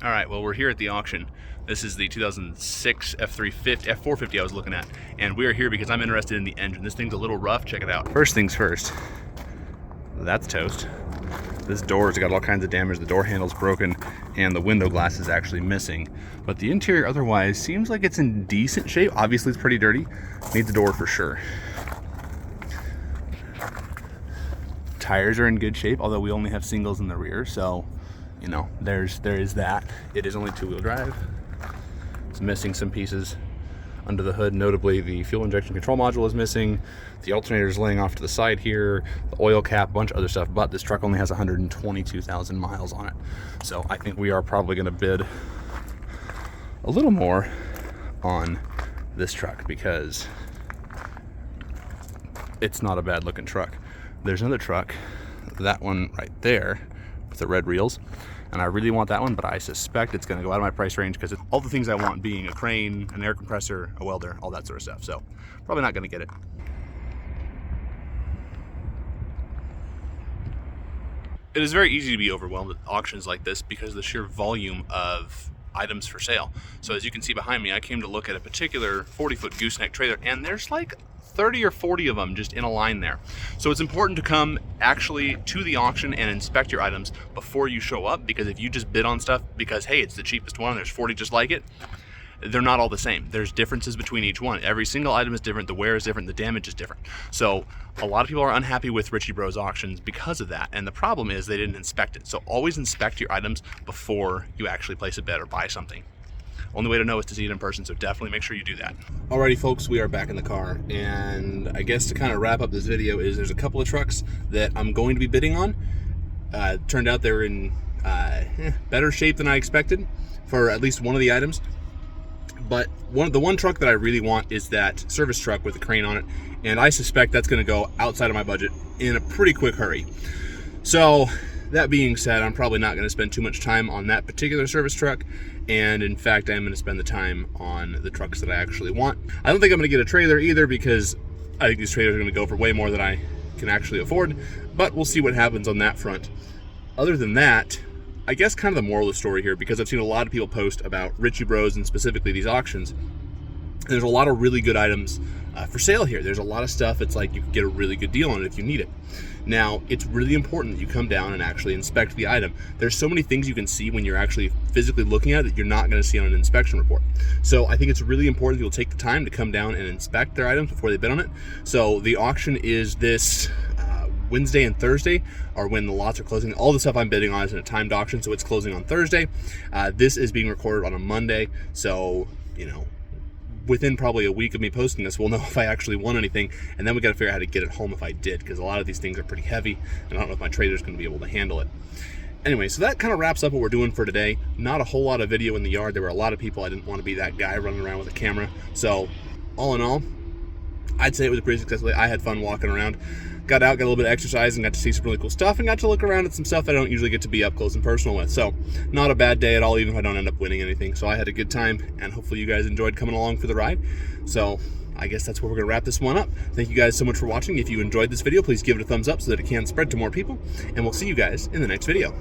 All right, well, we're here at the auction. This is the 2006 F450 I was looking at, and we are here because I'm interested in the engine. This thing's a little rough. Check it out. First things first, that's toast. This door's got all kinds of damage. The door handle's broken, and the window glass is actually missing. But the interior otherwise seems like it's in decent shape. Obviously, it's pretty dirty. Needs a door for sure. Tires are in good shape, although we only have singles in the rear, so you know, there is that. It is only two-wheel drive. It's missing some pieces under the hood. Notably, the fuel injection control module is missing. The alternator is laying off to the side here. The oil cap, a bunch of other stuff. But this truck only has 122,000 miles on it. So I think we are probably going to bid a little more on this truck because it's not a bad-looking truck. There's another truck, that one right there, with the red reels, and I really want that one, but I suspect it's going to go out of my price range because it's all the things I want, being a crane, an air compressor, a welder, all that sort of stuff. So probably not going to get it. It is very easy to be overwhelmed at auctions like this because of the sheer volume of items for sale. So as you can see behind me, I came to look at a particular 40-foot gooseneck trailer, and there's like 30 or 40 of them just in a line there. So it's important to come actually to the auction and inspect your items before you show up, because if you just bid on stuff because, hey, it's the cheapest one, there's 40 just like it, they're not all the same. There's differences between each one. Every single item is different, the wear is different, the damage is different. So a lot of people are unhappy with Ritchie Bros auctions because of that, and the problem is they didn't inspect it. So always inspect your items before you actually place a bet or buy something. Only way to know is to see it in person, so definitely make sure you do that. Alrighty folks, we are back in the car, and I guess to kind of wrap up this video is there's a couple of trucks that I'm going to be bidding on. Turned out they're in better shape than I expected for at least one of the items. But the one truck that I really want is that service truck with a crane on it, and I suspect that's going to go outside of my budget in a pretty quick hurry. So that being said, I'm probably not going to spend too much time on that particular service truck, and in fact I am going to spend the time on the trucks that I actually want. I don't think I'm going to get a trailer either, because I think these trailers are going to go for way more than I can actually afford, but we'll see what happens on that front. Other than that, I guess kind of the moral of the story here, because I've seen a lot of people post about Ritchie Bros and specifically these auctions, there's a lot of really good items for sale here. There's a lot of stuff it's like you can get a really good deal on it if you need it. Now, it's really important that you come down and actually inspect the item. There's so many things you can see when you're actually physically looking at it that you're not going to see on an inspection report. So I think it's really important that you'll take the time to come down and inspect their items before they bid on it. So the auction is this Wednesday and Thursday are when the lots are closing. All the stuff I'm bidding on is in a timed auction, so it's closing on Thursday. This is being recorded on a Monday, so you know, within probably a week of me posting this, we'll know if I actually won anything, and then we got to figure out how to get it home if I did, because a lot of these things are pretty heavy, and I don't know if my trailer's going to be able to handle it. Anyway, so that kind of wraps up what we're doing for today. Not a whole lot of video in the yard. There were a lot of people. I didn't want to be that guy running around with a camera. So all in all, I'd say it was a pretty successful day. I had fun walking around. Got out, got a little bit of exercise, and got to see some really cool stuff, and got to look around at some stuff I don't usually get to be up close and personal with. So not a bad day at all, even if I don't end up winning anything. So I had a good time, and hopefully you guys enjoyed coming along for the ride. So I guess that's where we're going to wrap this one up. Thank you guys so much for watching. If you enjoyed this video, please give it a thumbs up so that it can spread to more people, and we'll see you guys in the next video.